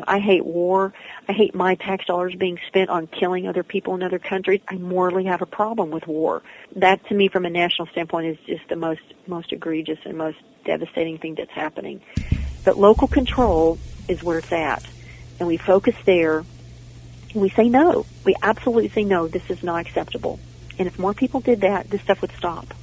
I hate war. I hate my tax dollars being spent on killing other people in other countries. I morally have a problem with war. That, to me, from a national standpoint, is just the most egregious and most devastating thing that's happening. But local control is where it's at. And we focus there, and we say no. We absolutely say no, this is not acceptable. And if more people did that, this stuff would stop.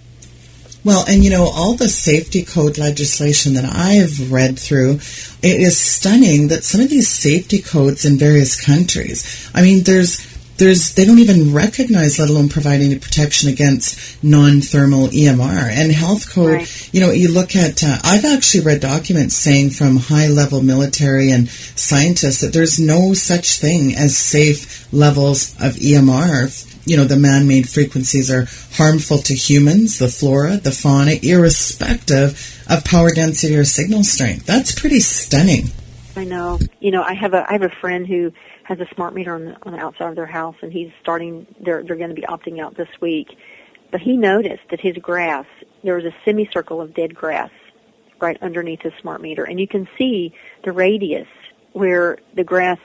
Well, and all the safety code legislation that I've read through, it is stunning that some of these safety codes in various countries, I mean, they don't even recognize, let alone provide any protection against non-thermal EMR. And health code, right. You look at, I've actually read documents saying from high-level military and scientists that there's no such thing as safe levels of EMR. The man-made frequencies are harmful to humans, the flora, the fauna, irrespective of power density or signal strength. That's pretty stunning. I know. I have a friend who has a smart meter on the outside of their house, and they're going to be opting out this week. But he noticed that his grass, there was a semicircle of dead grass right underneath his smart meter, and you can see the radius where the grass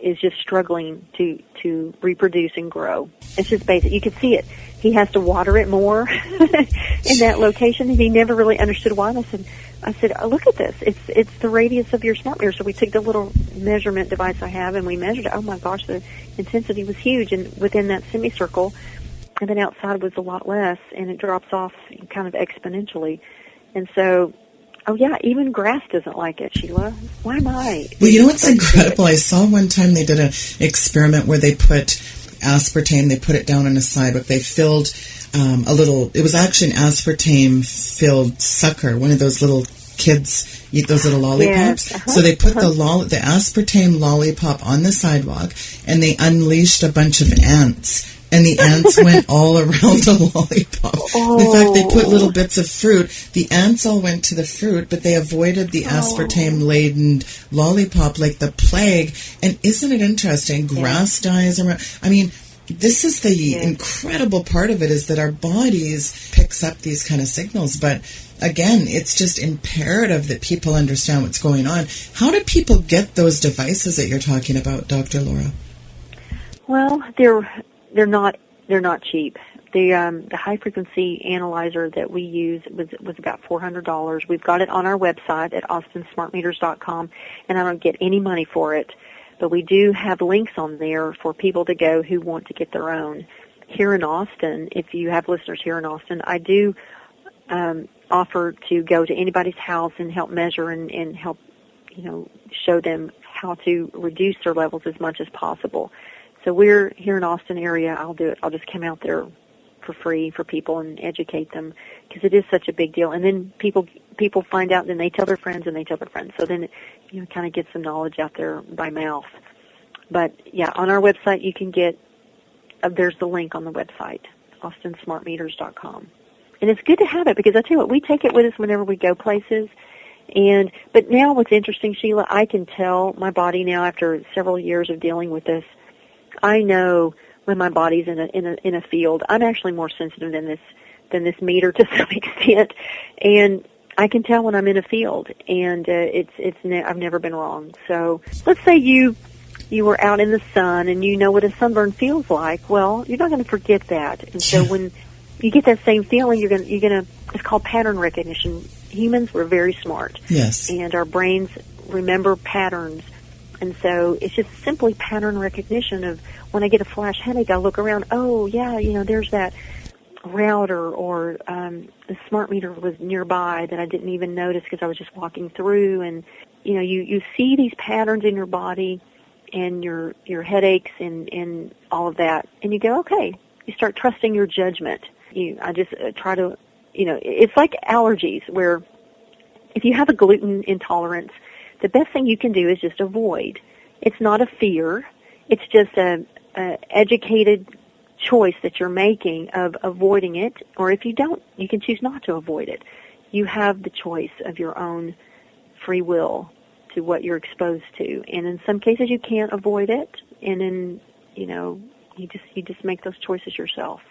is just struggling to reproduce and grow. It's just basic. You can see it. He has to water it more in that location, and he never really understood why. And I said, oh, look at this. It's the radius of your smart meter. So we took the little measurement device I have, and we measured it. Oh, my gosh, the intensity was huge and within that semicircle, and then outside was a lot less, and it drops off kind of exponentially. And so, oh, yeah, even grass doesn't like it, Sheila. Why am I? Well, what's incredible? I saw one time they did an experiment where they put aspartame, they put it down on a sidewalk. They filled it was actually an aspartame-filled sucker, one of those little kids eat those little lollipops. Yes. So they put the aspartame lollipop on the sidewalk, and they unleashed a bunch of ants. And the ants went all around the lollipop. Oh. In fact, they put little bits of fruit. The ants all went to the fruit, but they avoided the aspartame-laden lollipop like the plague. And isn't it interesting? Grass dies around. I mean, this is the incredible part of it, is that our bodies picks up these kind of signals. But again, it's just imperative that people understand what's going on. How do people get those devices that you're talking about, Dr. Laura? Well, they're not cheap. The high frequency analyzer that we use was about $400. We've got it on our website at austinsmartmeters.com, and I don't get any money for it. But we do have links on there for people to go who want to get their own. Here in Austin, if you have listeners here in Austin, I do offer to go to anybody's house and help measure and help, show them how to reduce their levels as much as possible. So we're here in Austin area. I'll do it. I'll just come out there for free for people and educate them because it is such a big deal. And then people find out, and they tell their friends, and they tell their friends. So then it, kind of gets some knowledge out there by mouth. But yeah, on our website you can get. There's the link on the website, AustinSmartMeters.com. And it's good to have it because I tell you what, we take it with us whenever we go places. But now what's interesting, Sheila, I can tell my body now after several years of dealing with this. I know when my body's in a field. I'm actually more sensitive than this meter to some extent, and I can tell when I'm in a field. And I've never been wrong. So let's say you were out in the sun and you know what a sunburn feels like. Well, you're not going to forget that. And so when you get that same feeling, you're gonna. It's called pattern recognition. Humans, we're very smart. Yes. And our brains remember patterns. And so it's just simply pattern recognition of when I get a flash headache, I look around, oh, yeah, there's that router or the smart meter was nearby that I didn't even notice because I was just walking through. And, you see these patterns in your body and your headaches and all of that. And you go, okay, you start trusting your judgment. I just try to, it's like allergies where if you have a gluten intolerance, the best thing you can do is just avoid. It's not a fear. It's just a educated choice that you're making of avoiding it. Or if you don't, you can choose not to avoid it. You have the choice of your own free will to what you're exposed to. And in some cases you can't avoid it. And then, you just make those choices yourself.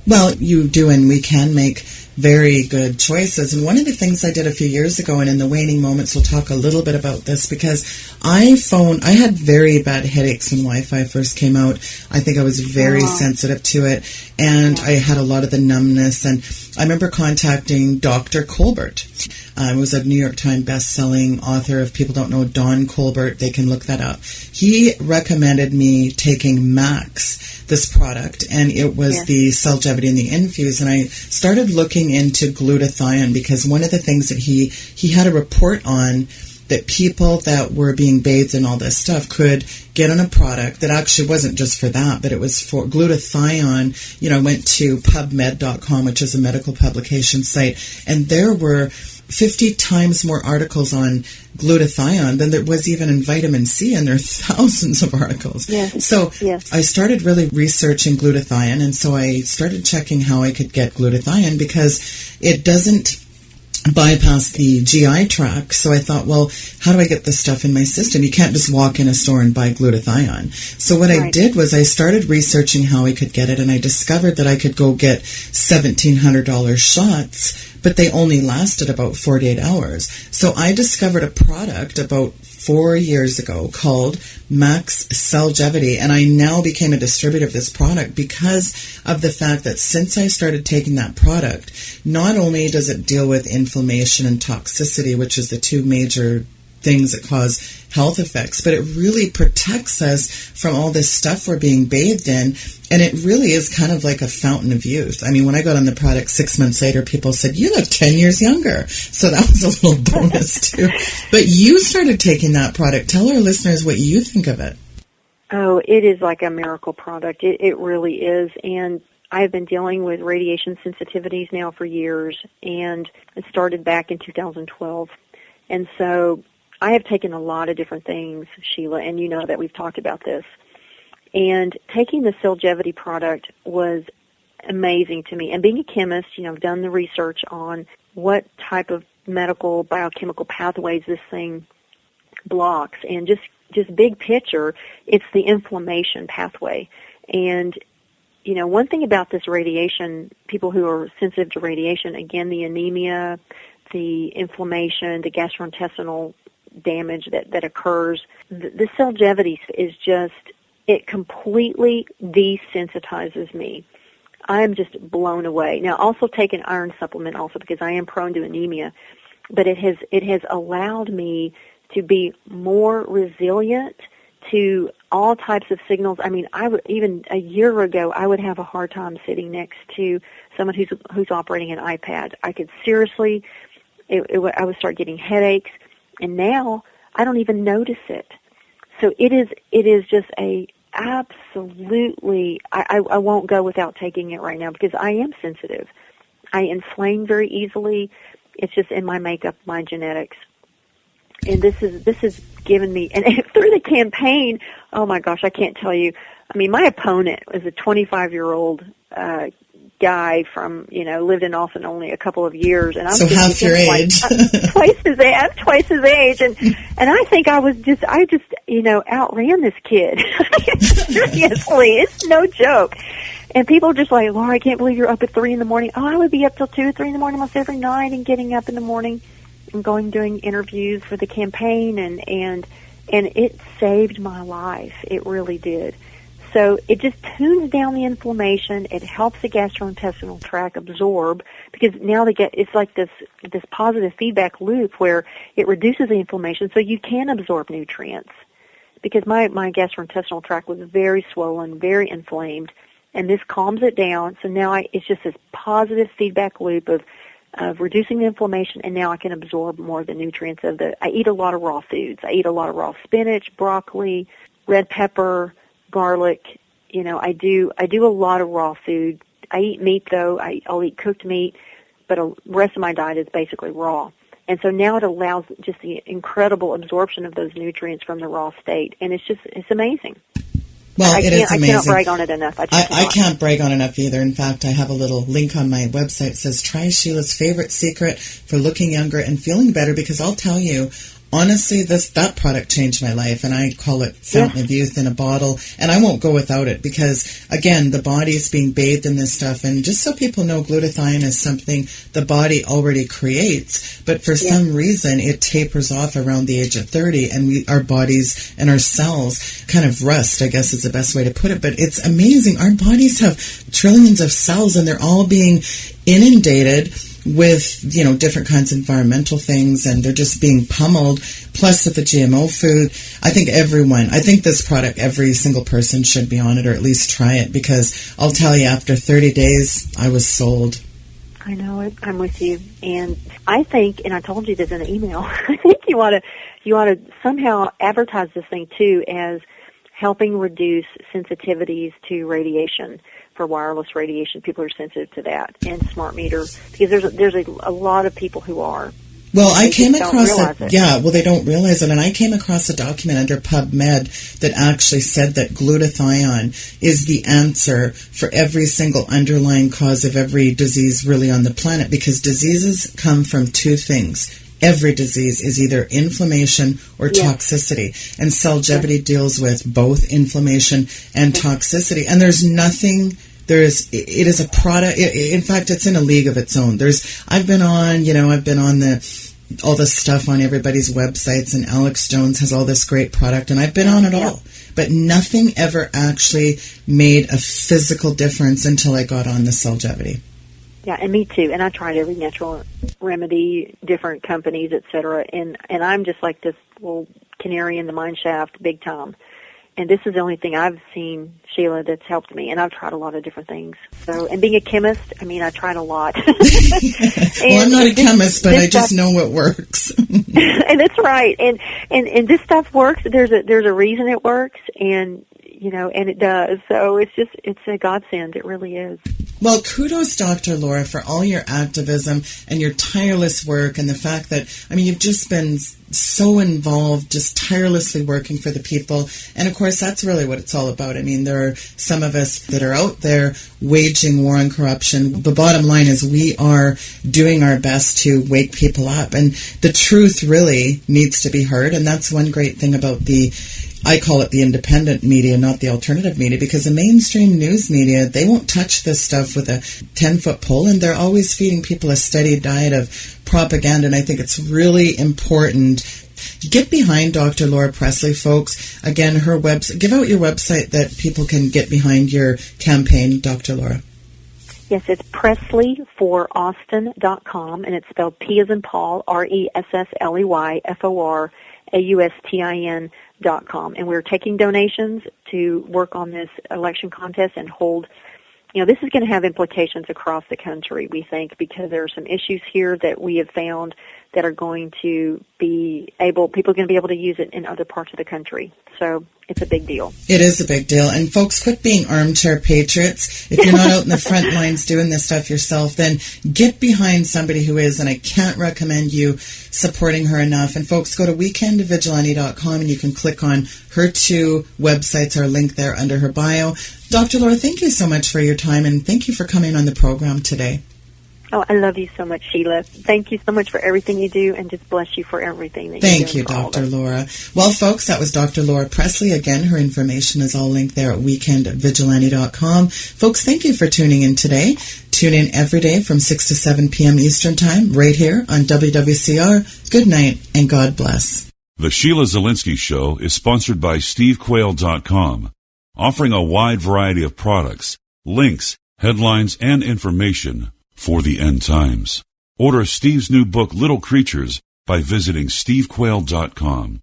Well, you do, and we can make very good choices. And one of the things I did a few years ago, and in the waning moments, we'll talk a little bit about this, because I had very bad headaches when Wi-Fi first came out. I think I was very sensitive to it, and I had a lot of the numbness. And I remember contacting Dr. Colbert. I was a New York Times best-selling author. If people don't know Don Colbert, they can look that up. He recommended me taking Max, this product, and it was the Cellgevity and the Infuse. And I started looking into glutathione because one of the things that he had a report on that people that were being bathed in all this stuff could get on a product that actually wasn't just for that, but it was for glutathione. I went to PubMed.com, which is a medical publication site, and there were 50 times more articles on glutathione than there was even in vitamin C, and there are thousands of articles. Yes. So I started really researching glutathione, and so I started checking how I could get glutathione because it doesn't bypass the GI tract. So I thought, well, how do I get this stuff in my system? You can't just walk in a store and buy glutathione. So what I did was I started researching how I could get it, and I discovered that I could go get $1,700 shots, but they only lasted about 48 hours. So I discovered a product about 4 years ago called Max Cellgevity, and I now became a distributor of this product because of the fact that since I started taking that product, not only does it deal with inflammation and toxicity, which is the two major things that cause health effects, but it really protects us from all this stuff we're being bathed in, and it really is kind of like a fountain of youth. I mean, when I got on the product 6 months later, people said, you look 10 years younger. So that was a little bonus too. But you started taking that product. Tell our listeners what you think of it. Oh, it is like a miracle product. It really is. And I've been dealing with radiation sensitivities now for years, and it started back in 2012. And so I have taken a lot of different things, Sheila, and you know that we've talked about this. And taking the Cellgevity product was amazing to me. And being a chemist, I've done the research on what type of medical biochemical pathways this thing blocks. And just big picture, it's the inflammation pathway. And, one thing about this radiation, people who are sensitive to radiation, again, the anemia, the inflammation, the gastrointestinal damage that occurs, the Cellgevity is just, it completely desensitizes me. I'm just blown away. Now, also take an iron supplement also because I am prone to anemia, but it has allowed me to be more resilient to all types of signals. I mean, even a year ago, I would have a hard time sitting next to someone who's operating an iPad. I could seriously, I would start getting headaches, and now I don't even notice it. So it is just a absolutely, I won't go without taking it right now because I am sensitive. I inflame very easily. It's just in my makeup, my genetics. And this has given me, and through the campaign, oh my gosh, I can't tell you. I mean, my opponent was a 25-year-old guy from, lived in Austin only a couple of years, and I'm so half your age, twice his age, and I think I just outran this kid. Seriously, it's no joke. And people are just like, Laura, I can't believe you're up at 3 in the morning. Oh, I would be up till 2 or 3 in the morning almost every night, and getting up in the morning and doing interviews for the campaign, and it saved my life. It really did. So it just tunes down the inflammation. It helps the gastrointestinal tract absorb, because now it's like this positive feedback loop where it reduces the inflammation so you can absorb nutrients. Because my gastrointestinal tract was very swollen, very inflamed, and this calms it down. So now it's just this positive feedback loop of reducing the inflammation, and now I can absorb more of the nutrients I eat a lot of raw foods. I eat a lot of raw spinach, broccoli, red pepper, garlic. I do a lot of raw food. I eat meat though. I'll eat cooked meat, but the rest of my diet is basically raw. And so now it allows just the incredible absorption of those nutrients from the raw state, and it's amazing. Well, it is amazing. I can't brag on it enough. I can't brag on it enough either. In fact, I have a little link on my website that says, try Sheila's favorite secret for looking younger and feeling better, because I'll tell you, honestly, that product changed my life, and I call it Fountain of Youth in a bottle, and I won't go without it because, again, the body is being bathed in this stuff, and just so people know, glutathione is something the body already creates, but for some reason it tapers off around the age of 30, and our bodies and our cells kind of rust, I guess is the best way to put it, but it's amazing. Our bodies have trillions of cells, and they're all being inundated with, different kinds of environmental things, and they're just being pummeled, plus with the GMO food. I think this product, every single person should be on it, or at least try it, because I'll tell you, after 30 days, I was sold. I know it. I'm with you. And I think, and I told you this in an email, I think you ought to somehow advertise this thing too as helping reduce sensitivities to radiation. For wireless radiation, people are sensitive to that, and smart meter, because there's a lot of people who are. Well, I came across it. Yeah, well, they don't realize it, and I came across a document under PubMed that actually said that glutathione is the answer for every single underlying cause of every disease really on the planet, because diseases come from two things. Every disease is either inflammation or toxicity, and Cellgevity deals with both inflammation and toxicity. And it is a product. In fact, it's in a league of its own. I've been on all the stuff on everybody's websites, and Alex Jones has all this great product, and I've been on it all. But nothing ever actually made a physical difference until I got on the Cellgevity. Yeah, and me too. And I tried every natural remedy, different companies, etc. And I'm just like this little canary in the mine shaft, big time. And this is the only thing I've seen, Sheila, that's helped me. And I've tried a lot of different things. So, and being a chemist, I tried a lot. Well, I'm not a chemist, but I just know what works. And that's right. And this stuff works. There's a reason it works, and and it does. So it's a godsend. It really is. Well, kudos, Dr. Laura, for all your activism and your tireless work, and the fact that, you've just been so involved, just tirelessly working for the people. And, of course, that's really what it's all about. There are some of us that are out there waging war on corruption. The bottom line is we are doing our best to wake people up. And the truth really needs to be heard. And that's one great thing about I call it the independent media, not the alternative media, because the mainstream news media, they won't touch this stuff with a 10-foot pole, and they're always feeding people a steady diet of propaganda, and I think it's really important. Get behind Dr. Laura Pressley, folks. Again, her website, give out your website that people can get behind your campaign, Dr. Laura. Yes, it's PressleyForAustin.com, and it's spelled P as in Paul, RESSLEY, FOR, AUSTIN.com. And we're taking donations to work on this election contest and hold. This is going to have implications across the country, we think, because there are some issues here that we have found that are going to be people are going to be able to use it in other parts of the country. So it's a big deal. It is a big deal. And folks, quit being armchair patriots. If you're not out in the front lines doing this stuff yourself, then get behind somebody who is, and I can't recommend you supporting her enough. And folks, go to weekendvigilante.com and you can click on her 2 websites are linked there under her bio. Dr. Laura, thank you so much for your time, and thank you for coming on the program today. Oh, I love you so much, Sheila. Thank you so much for everything you do, and just bless you for everything that you do. Thank you, Dr. Laura. Well, folks, that was Dr. Laura Pressley. Again, her information is all linked there at weekendvigilante.com. Folks, thank you for tuning in today. Tune in every day from 6 to 7 p.m. Eastern Time, right here on WWCR. Good night, and God bless. The Sheila Zilinsky Show is sponsored by SteveQuayle.com, offering a wide variety of products, links, headlines, and information for the end times. Order Steve's new book, Little Creatures, by visiting SteveQuayle.com.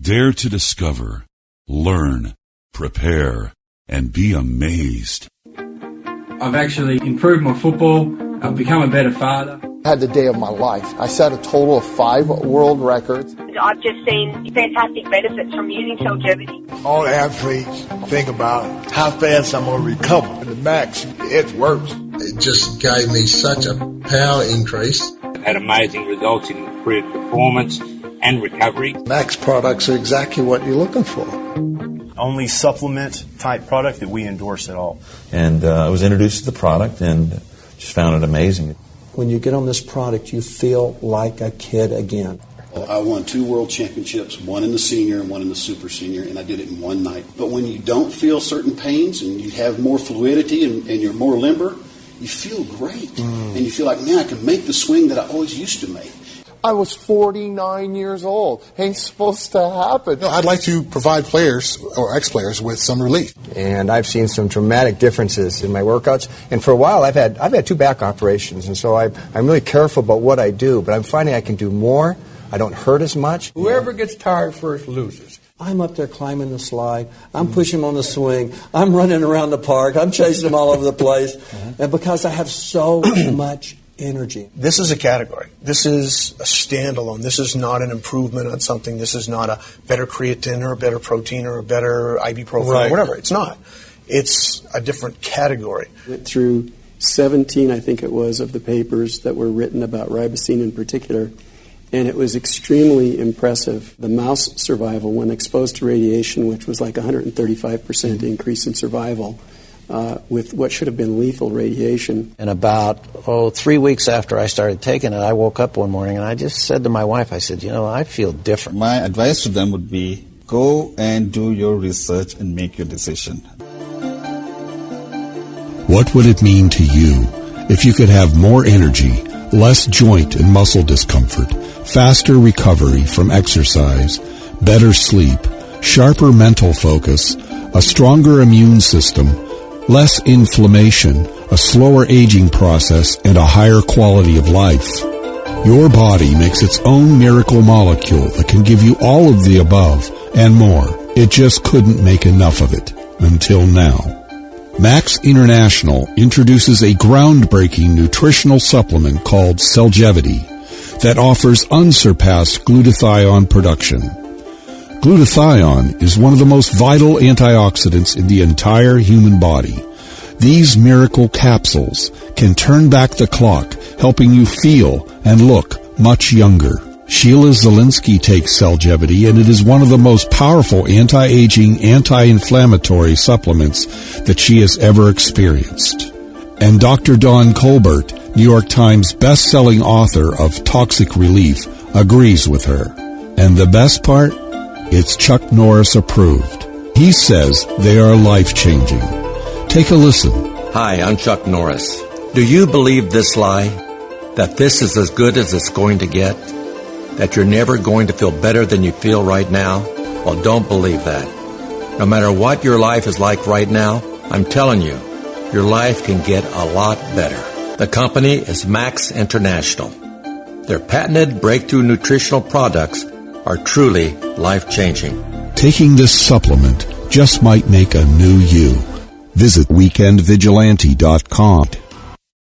Dare to discover, learn, prepare, and be amazed. I've actually improved my football. I've become a better father. I had the day of my life. I set a total of 5 world records. I've just seen fantastic benefits from using Cellgevity. All athletes think about how fast I'm going to recover. And the Max, it works. It just gave me such a power increase. I've had amazing results in improved performance and recovery. Max products are exactly what you're looking for. Only supplement type product that we endorse at all. And I was introduced to the product and just found it amazing. When you get on this product, you feel like a kid again. I won 2 world championships, one in the senior and one in the super senior, and I did it in one night. But when you don't feel certain pains and you have more fluidity and you're more limber, you feel great. And you feel like, man, I can make the swing that I always used to make. I was 49 years old. Ain't supposed to happen. I'd like to provide players or ex-players with some relief. And I've seen some dramatic differences in my workouts. And for a while, I've had 2 back operations, and so I'm really careful about what I do. But I'm finding I can do more. I don't hurt as much. Whoever gets tired first loses. I'm up there climbing the slide. I'm pushing them on the swing. I'm running around the park. I'm chasing them all over the place. And because I have so much energy. This is a category. This is a standalone. This is not an improvement on something. This is not a better creatine or a better protein or a better ibuprofen or whatever. It's not. It's a different category. Went through 17, I think it was, of the papers that were written about ribosine in particular, and it was extremely impressive. The mouse survival when exposed to radiation, which was like 135% increase in survival, with what should have been lethal radiation. And about 3 weeks after I started taking it, I woke up one morning and I just said to my wife, I said, I feel different. My advice to them would be, go and do your research and make your decision. What would it mean to you if you could have more energy, less joint and muscle discomfort, faster recovery from exercise, better sleep, sharper mental focus, a stronger immune system, less inflammation, a slower aging process, and a higher quality of life? Your body makes its own miracle molecule that can give you all of the above and more. It just couldn't make enough of it until now. Max International introduces a groundbreaking nutritional supplement called Cellgevity that offers unsurpassed glutathione production. Glutathione is one of the most vital antioxidants in the entire human body. These miracle capsules can turn back the clock, helping you feel and look much younger. Sheila Zilinsky takes Cellgevity, and it is one of the most powerful anti-aging, anti-inflammatory supplements that she has ever experienced. And Dr. Don Colbert, New York Times best-selling author of Toxic Relief, agrees with her. And the best part? It's Chuck Norris approved. He says they are life-changing. Take a listen. Hi, I'm Chuck Norris. Do you believe this lie? That this is as good as it's going to get? That you're never going to feel better than you feel right now? Well, don't believe that. No matter what your life is like right now, I'm telling you, your life can get a lot better. The company is Max International. Their patented breakthrough nutritional products are truly life-changing. Taking this supplement just might make a new you. Visit weekendvigilante.com.